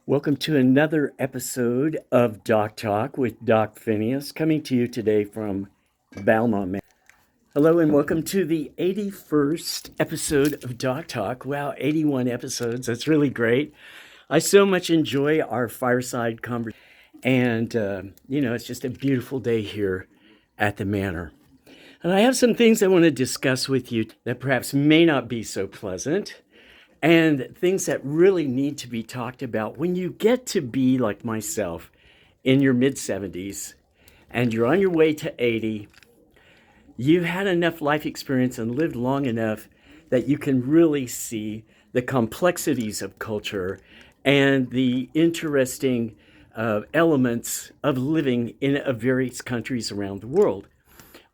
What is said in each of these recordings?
Welcome to another episode of Doc Talk with Doc Phineas, coming to you today from Balmain, Maine. Hello and welcome to the 81st episode of Doc Talk. Wow, 81 episodes. That's really great. I so much enjoy our fireside conversation. And, it's just a beautiful day here at the Manor. And I have some things I want to discuss with you that perhaps may not be so pleasant, and things that really need to be talked about when you get to be like myself in your mid 70s and you're on your way to 80. You've had enough life experience and lived long enough that you can really see the complexities of culture and the interesting elements of living in various countries around the world.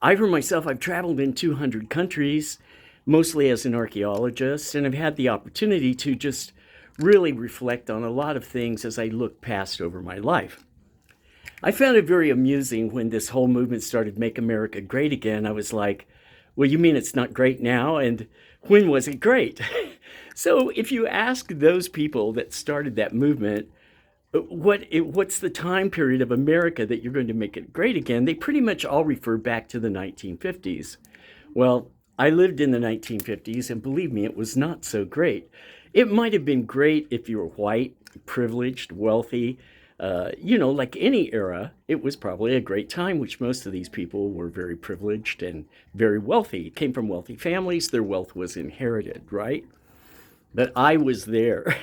I, for myself, I've traveled in 200 countries, mostly as an archaeologist, and I've had the opportunity to just really reflect on a lot of things as I look past over my life. I found it very amusing when this whole movement started Make America Great Again. I was like, well, you mean it's not great now? And when was it great? So if you ask those people that started that movement, what's the time period of America that you're going to make it great again, they pretty much all refer back to the 1950s. Well, I lived in the 1950s, and believe me, it was not so great. It might have been great if you were white, privileged, wealthy. Like any era, it was probably a great time, which most of these people were very privileged and very wealthy. Came from wealthy families, their wealth was inherited, right? But I was there.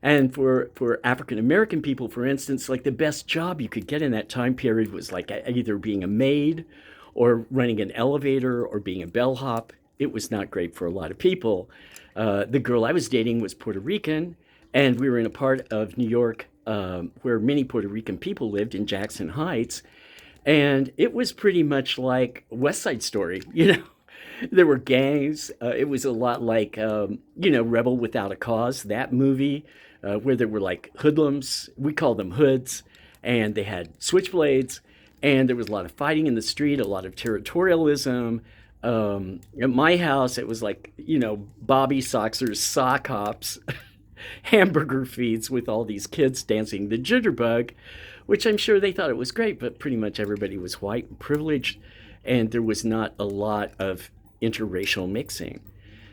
And for African American people, for instance, like the best job you could get in that time period was like either being a maid or running an elevator or being a bellhop. It was not great for a lot of people. The girl I was dating was Puerto Rican, and we were in a part of New York where many Puerto Rican people lived in Jackson Heights. And it was pretty much like West Side Story, There were gangs. It was a lot like, Rebel Without a Cause, that movie, where there were like hoodlums. We called them hoods. And they had switchblades. And there was a lot of fighting in the street, a lot of territorialism. At my house, it was like, Bobby Soxer's sock hops, hamburger feeds with all these kids dancing the jitterbug, which I'm sure they thought it was great, but pretty much everybody was white and privileged, and there was not a lot of interracial mixing.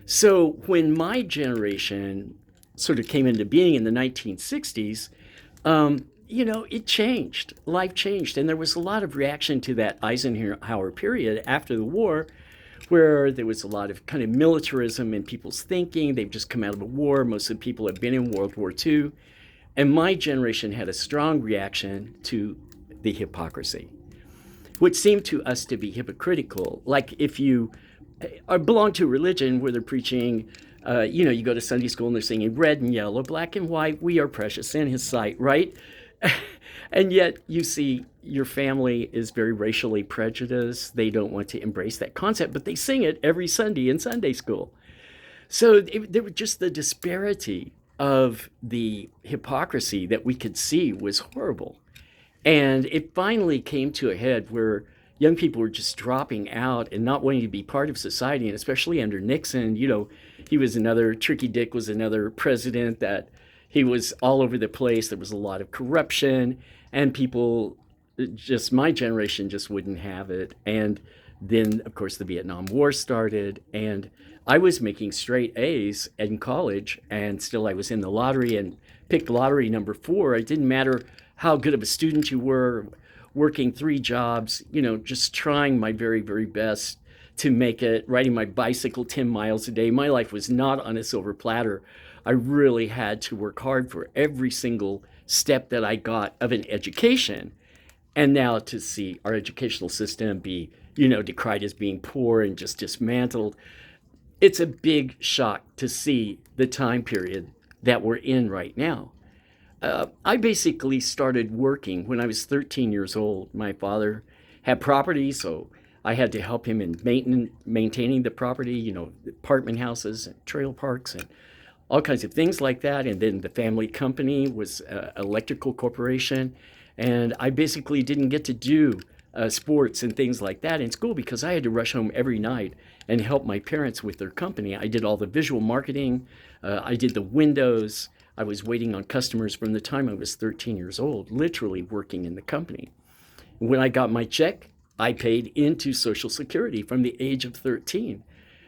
So when my generation sort of came into being in the 1960s, it changed. Life changed. And there was a lot of reaction to that Eisenhower period after the war, where there was a lot of kind of militarism in people's thinking. They've just come out of a war. Most of the people have been in World War II. And my generation had a strong reaction to the hypocracy, which seemed to us to be hypocritical. Like if you belong to a religion where they're preaching, you go to Sunday school and they're singing red and yellow, black and white, we are precious in his sight, right? And yet you see your family is very racially prejudiced. They don't want to embrace that concept, but they sing it every Sunday in Sunday school. So there was just the disparity of the hypocrisy that we could see was horrible. And it finally came to a head where young people were just dropping out and not wanting to be part of society, and especially under Nixon. He was Tricky Dick was another president that he was all over the place. There was a lot of corruption, and people, just my generation, just wouldn't have it. And then, of course, the Vietnam War started, and I was making straight A's in college, and still I was in the lottery and picked lottery number 4. It didn't matter how good of a student you were, working 3 jobs, just trying my very, very best to make it, riding my bicycle 10 miles a day. My life was not on a silver platter. I really had to work hard for every single step that I got of an education. And now to see our educational system be, decried as being poor and just dismantled, it's a big shock to see the time period that we're in right now. I basically started working when I was 13 years old. My father had property, so I had to help him in maintaining the property, apartment houses and trailer parks and all kinds of things like that. And then the family company was electrical corporation. And I basically didn't get to do sports and things like that in school because I had to rush home every night and help my parents with their company. I did all the visual marketing. I did the windows. I was waiting on customers from the time I was 13 years old, literally working in the company. When I got my check, I paid into Social Security from the age of 13.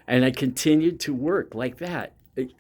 And I continued to work like that,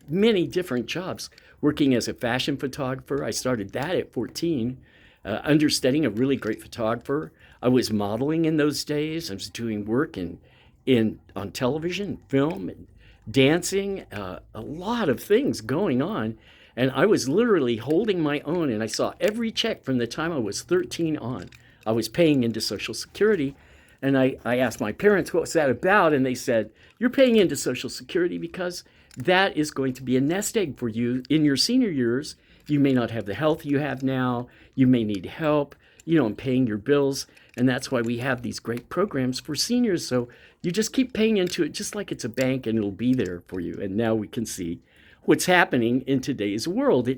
many different jobs. Working as a fashion photographer, I started that at 14, understudying a really great photographer. I was modeling in those days. I was doing work on television, film, and dancing, a lot of things going on. And I was literally holding my own, and I saw every check from the time I was 13 on. I was paying into Social Security, and I asked my parents, what was that about? And they said, you're paying into Social Security because that is going to be a nest egg for you in your senior years. You may not have the health you have now. You may need help, in paying your bills. And that's why we have these great programs for seniors. So you just keep paying into it just like it's a bank, and it'll be there for you. And now we can see what's happening in today's world.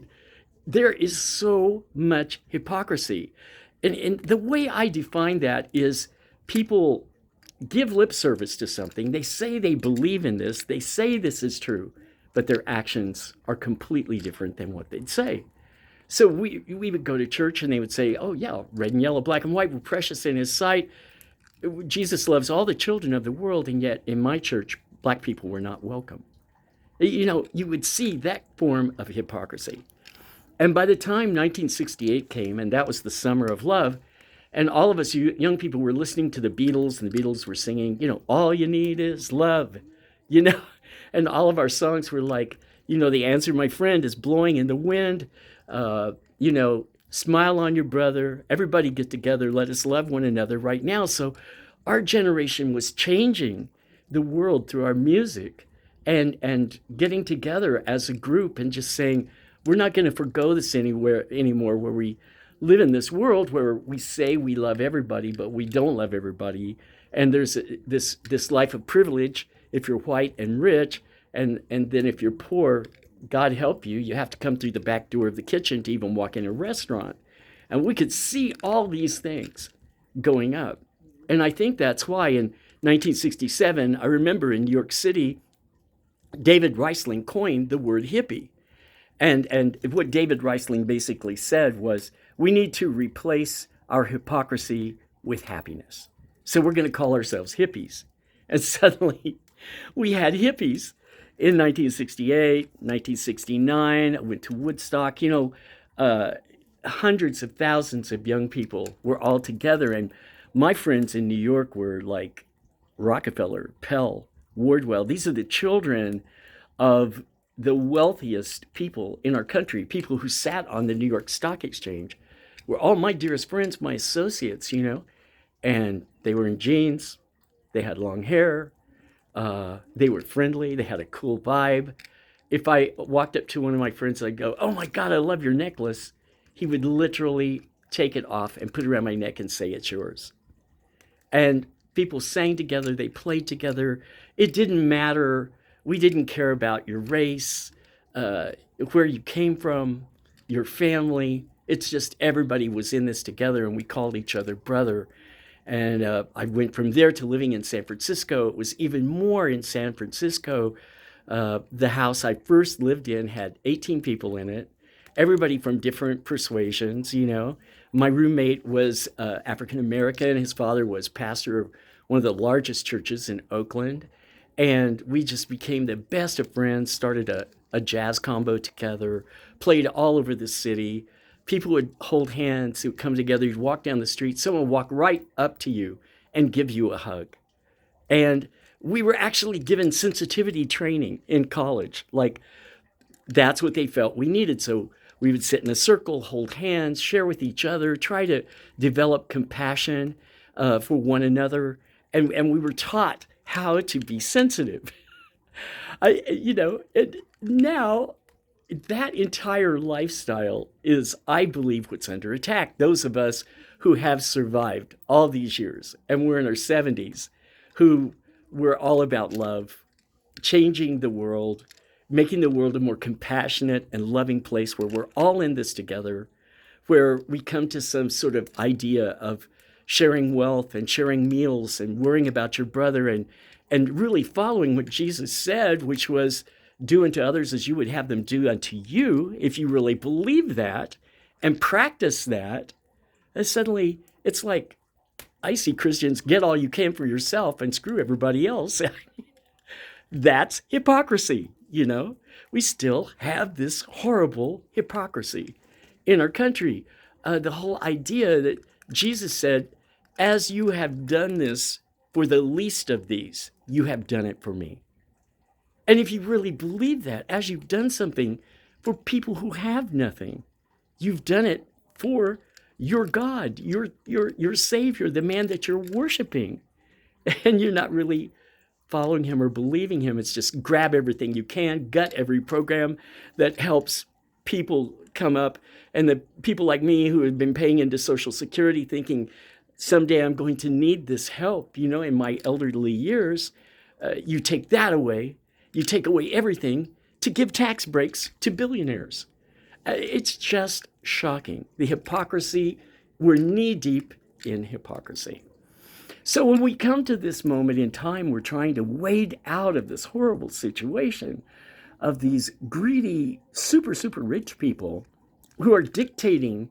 There is so much hypocrisy. And the way I define that is people give lip service to something. They say they believe in this. They say this is true, but their actions are completely different than what they'd say. So we would go to church and they would say, oh yeah, red and yellow, black and white were precious in his sight. Jesus loves all the children of the world, and yet in my church, black people were not welcome. You would see that form of hypocrisy. And by the time 1968 came, and that was the summer of love, and all of us young people were listening to the Beatles, and the Beatles were singing, all you need is love, and all of our songs were like, the answer, my friend, is blowing in the wind, smile on your brother, everybody get together, let us love one another right now. So our generation was changing the world through our music and getting together as a group and just saying, we're not going to forgo this anymore, where we live in this world where we say we love everybody, but we don't love everybody. And there's this life of privilege if you're white and rich, and then if you're poor, God help you, you have to come through the back door of the kitchen to even walk in a restaurant. And we could see all these things going up. And I think that's why in 1967, I remember in New York City, David Reisling coined the word hippie. And what David Reisling basically said was, we need to replace our hypocrisy with happiness. So we're going to call ourselves hippies. And suddenly we had hippies in 1968, 1969. I went to Woodstock. Hundreds of thousands of young people were all together. And my friends in New York were like Rockefeller, Pell, Wardwell. These are the children of the wealthiest people in our country, people who sat on the New York Stock Exchange, were all my dearest friends, my associates, and they were in jeans, they had long hair, they were friendly, they had a cool vibe. If I walked up to one of my friends, I'd go, oh my God, I love your necklace. He would literally take it off and put it around my neck and say, it's yours. And people sang together, they played together. It didn't matter. We didn't care about your race, where you came from, your family. It's just everybody was in this together, and we called each other brother. And I went from there to living in San Francisco. It was even more in San Francisco. The house I first lived in had 18 people in it, everybody from different persuasions, My roommate was African American. His father was pastor of one of the largest churches in Oakland. And we just became the best of friends, started a jazz combo together, played all over the city. People would hold hands, who would come together, you'd walk down the street, someone would walk right up to you and give you a hug. And we were actually given sensitivity training in college. Like, that's what they felt we needed. So we would sit in a circle, hold hands, share with each other, try to develop compassion for one another. And we were taught how to be sensitive. Now that entire lifestyle is, I believe, what's under attack. Those of us who have survived all these years, and we're in our 70s, who were all about love, changing the world, making the world a more compassionate and loving place where we're all in this together, where we come to some sort of idea of sharing wealth and sharing meals and worrying about your brother and really following what Jesus said, which was do unto others as you would have them do unto you, if you really believe that and practice that, and suddenly it's like, I see Christians get all you can for yourself and screw everybody else. That's hypocrisy, you know? We still have this horrible hypocrisy in our country. The whole idea that Jesus said, as you have done this for the least of these, you have done it for me. And if you really believe that, as you've done something for people who have nothing, you've done it for your God, your Savior, the man that you're worshiping. And you're not really following him or believing him. It's just grab everything you can, gut every program that helps people come up. And the people like me who have been paying into Social Security thinking, someday I'm going to need this help, you know, in my elderly years. You take that away. You take away everything to give tax breaks to billionaires. It's just shocking. The hypocrisy, we're knee deep in hypocrisy. So when we come to this moment in time, we're trying to wade out of this horrible situation of these greedy, super, super rich people who are dictating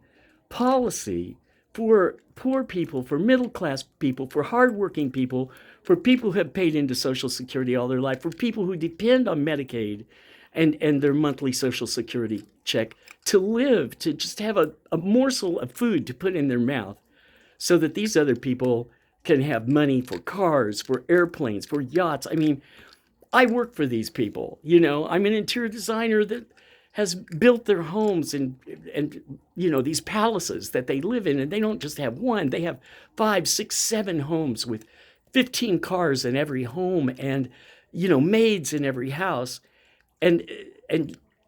policy for poor people, for middle-class people, for hardworking people, for people who have paid into Social Security all their life, for people who depend on Medicaid and their monthly Social Security check to live, to just have a morsel of food to put in their mouth, so that these other people can have money for cars, for airplanes, for yachts. I mean, I work for these people. You know, I'm an interior designer that has built their homes and you know, these palaces that they live in, and they don't just have one, they have 5, 6, 7 homes with 15 cars in every home, and you know, maids in every house, and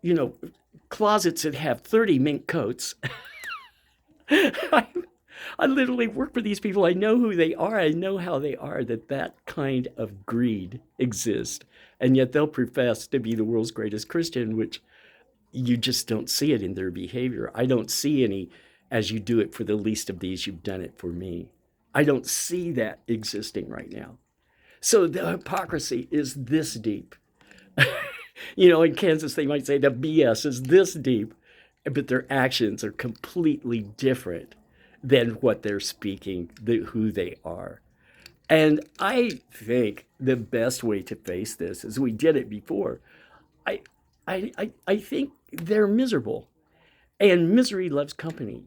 you know, closets that have 30 mink coats. I literally work for these people. I know who they are. I know how they are, that kind of greed exists. And yet they'll profess to be the world's greatest Christian, which you just don't see it in their behavior. I don't see any, as you do it for the least of these, you've done it for me. I don't see that existing right now. So the hypocrisy is this deep. You know, in Kansas, they might say the BS is this deep, but their actions are completely different than what they're speaking, who they are. And I think the best way to face this is, we did it before. I think they're miserable, and misery loves company.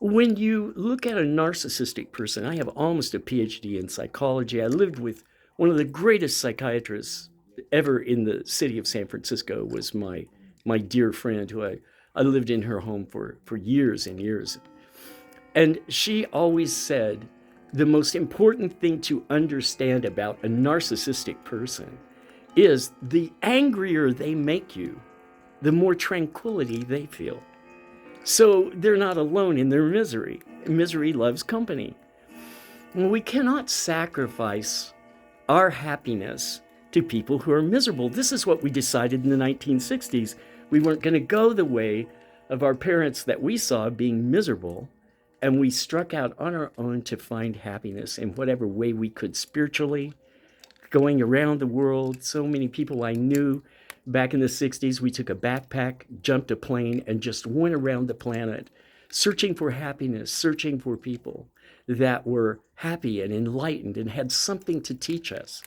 When you look at a narcissistic person, I have almost a PhD in psychology. I lived with one of the greatest psychiatrists ever in the city of San Francisco, was my dear friend, who I lived in her home for years and years. And she always said, the most important thing to understand about a narcissistic person is the angrier they make you, the more tranquility they feel. So they're not alone in their misery. Misery loves company. We cannot sacrifice our happiness to people who are miserable. This is what we decided in the 1960s. We weren't going to go the way of our parents that we saw being miserable, and we struck out on our own to find happiness in whatever way we could spiritually, going around the world. So many people I knew back in the 60s, we took a backpack, jumped a plane, and just went around the planet, searching for happiness, searching for people that were happy and enlightened and had something to teach us.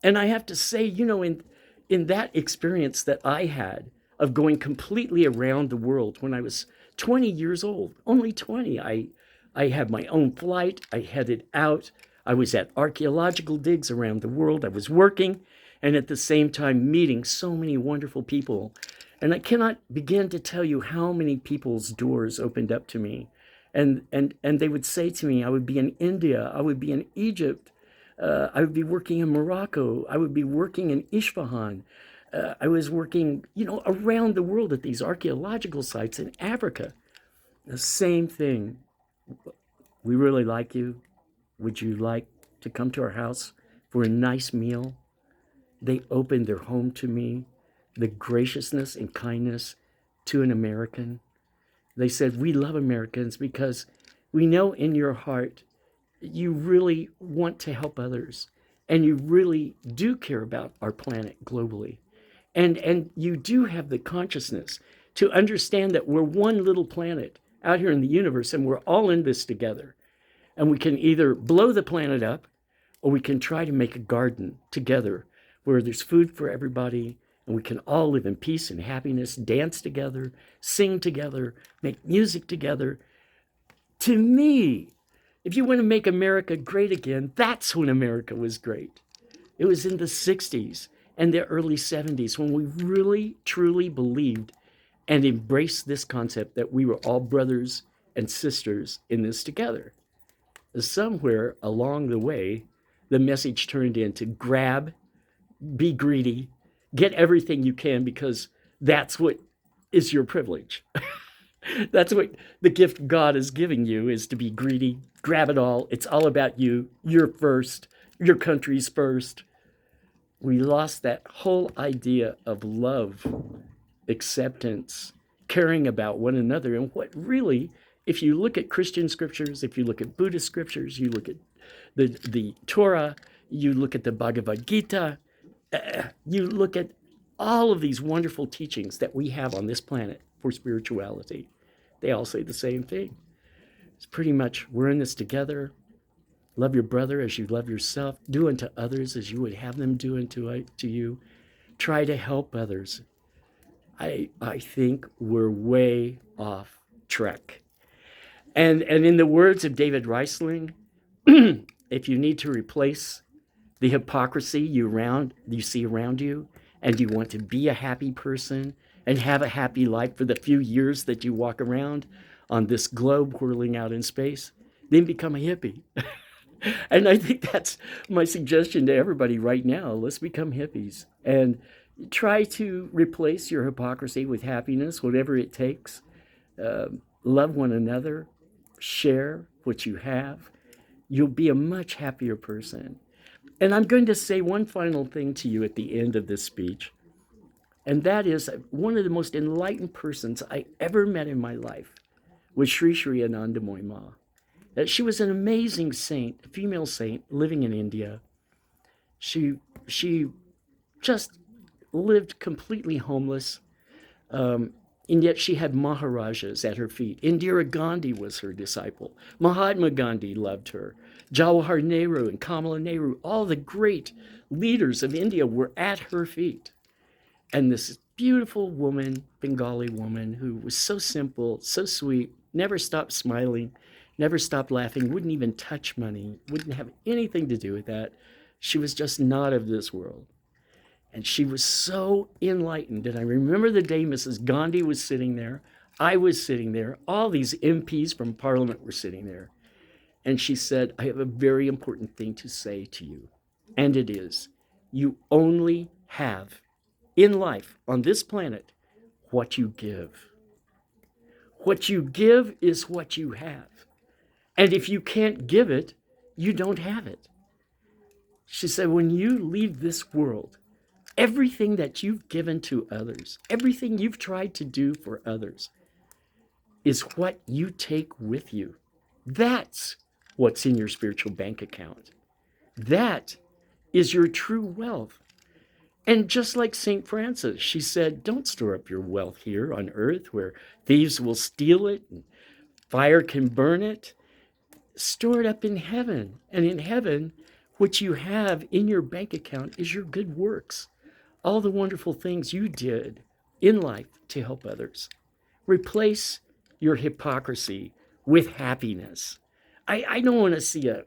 And I have to say, you know, in that experience that I had of going completely around the world when I was 20 years old, only 20, I had my own flight, I headed out, I was at archaeological digs around the world, I was working, and at the same time meeting so many wonderful people. And I cannot begin to tell you how many people's doors opened up to me. And they would say to me, I would be in India, I would be in Egypt, I would be working in Morocco, I would be working in Isfahan. I was working, you know, around the world at these archaeological sites in Africa. The same thing. We really like you. Would you like to come to our house for a nice meal? They opened their home to me, the graciousness and kindness to an American. They said, we love Americans because we know in your heart you really want to help others, and you really do care about our planet globally. And you do have the consciousness to understand that we're one little planet out here in the universe, and we're all in this together. And we can either blow the planet up, or we can try to make a garden together where there's food for everybody, and we can all live in peace and happiness, dance together, sing together, make music together. To me, if you want to make America great again, that's when America was great. It was in the 60s and the early 70s when we really, truly believed and embraced this concept that we were all brothers and sisters in this together. Somewhere along the way, the message turned into grab, be greedy, get everything you can because that's what is your privilege. That's what the gift God is giving you, is to be greedy, grab it all. It's all about you. You're first. Your country's first. We lost that whole idea of love, acceptance, caring about one another. And what really, if you look at Christian scriptures, if you look at Buddhist scriptures, you look at the Torah, you look at the Bhagavad Gita, you look at all of these wonderful teachings that we have on this planet for spirituality, they all say the same thing. It's pretty much, we're in this together. Love your brother as you love yourself. Do unto others as you would have them do unto you. Try to help others. I think we're way off track. And in the words of David Reisling, if you need to replace the hypocrisy you see around you, and you want to be a happy person and have a happy life for the few years that you walk around on this globe whirling out in space, then become a hippie. And I think that's my suggestion to everybody right now. Let's become hippies and try to replace your hypocrisy with happiness, whatever it takes. Love one another, share what you have. You'll be a much happier person. And I'm going to say one final thing to you at the end of this speech. And that is, one of the most enlightened persons I ever met in my life was Sri Sri Anandamoy Ma. She was an amazing saint, a female saint living in India. She just lived completely homeless, and yet she had Maharajas at her feet. Indira Gandhi was her disciple. Mahatma Gandhi loved her. Jawaharlal Nehru and Kamala Nehru, all the great leaders of India were at her feet. And this beautiful woman, Bengali woman, who was so simple, so sweet, never stopped smiling, never stopped laughing, wouldn't even touch money, wouldn't have anything to do with that. She was just not of this world. And she was so enlightened. And I remember the day Mrs. Gandhi was sitting there, I was sitting there, all these MPs from Parliament were sitting there. And she said, I have a very important thing to say to you. And it is, you only have in life, on this planet, what you give. What you give is what you have. And if you can't give it, you don't have it. She said, when you leave this world, everything that you've given to others, everything you've tried to do for others, is what you take with you. That's what's in your spiritual bank account. That is your true wealth. And just like St. Francis, she said, don't store up your wealth here on earth where thieves will steal it and fire can burn it. Store it up in heaven. And in heaven, what you have in your bank account is your good works. All the wonderful things you did in life to help others. Replace your hypocrisy with happiness. I don't want to see a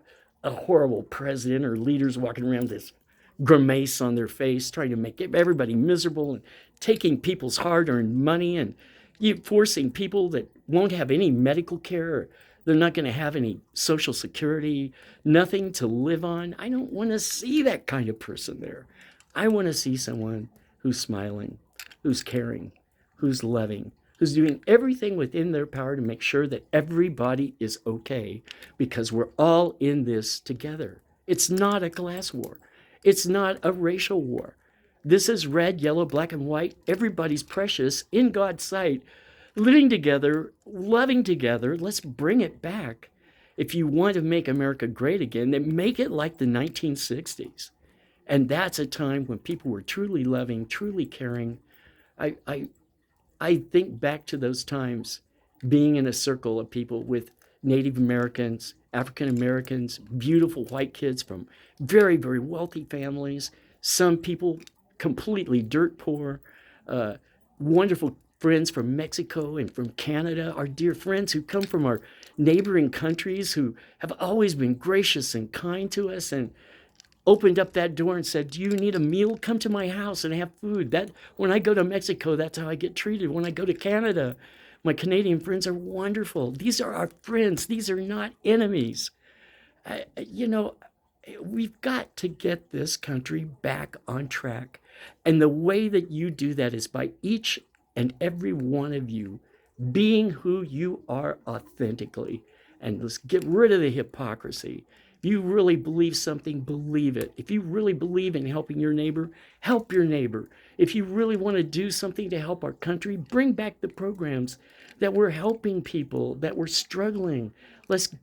horrible president or leaders walking around this grimace on their face, trying to make everybody miserable and taking people's hard-earned money and forcing people that won't have any medical care. They're not going to have any social security, nothing to live on. I don't want to see that kind of person there. I want to see someone who's smiling, who's caring, who's loving, who's doing everything within their power to make sure that everybody is okay, because we're all in this together. It's not a class war. It's not a racial war. This is red, yellow, black, and white. Everybody's precious in God's sight, living together, loving together. Let's bring it back. If you want to make America great again, then make it like the 1960s. And that's a time when people were truly loving, truly caring. I, I, I think back to those times being in a circle of people with Native Americans, African Americans, beautiful white kids from very, very wealthy families, some people completely dirt poor, uh, wonderful friends from Mexico and from Canada, our dear friends who come from our neighboring countries who have always been gracious and kind to us and opened up that door and said, "Do you need a meal? Come to my house and have food." That when I go to Mexico, that's how I get treated. When I go to Canada, my Canadian friends are wonderful. These are our friends. These are not enemies. You know, we've got to get this country back on track. And the way that you do that is by each and every one of you being who you are authentically. And let's get rid of the hypocrisy. If you really believe something, believe it. If you really believe in helping your neighbor, help your neighbor. If you really want to do something to help our country, bring back the programs that we're helping people, that we're struggling. Let's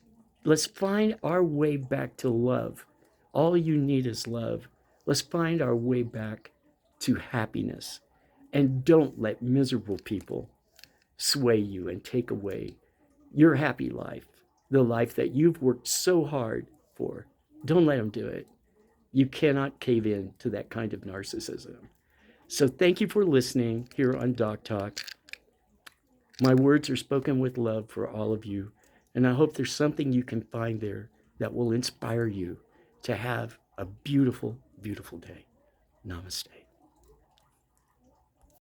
Let's find our way back to love. All you need is love. Let's find our way back to happiness. And don't let miserable people sway you and take away your happy life, the life that you've worked so hard for. Don't let them do it. You cannot cave in to that kind of narcissism. So thank you for listening here on Doc Talk. My words are spoken with love for all of you, and I hope there's something you can find there that will inspire you to have a beautiful, beautiful day. Namaste.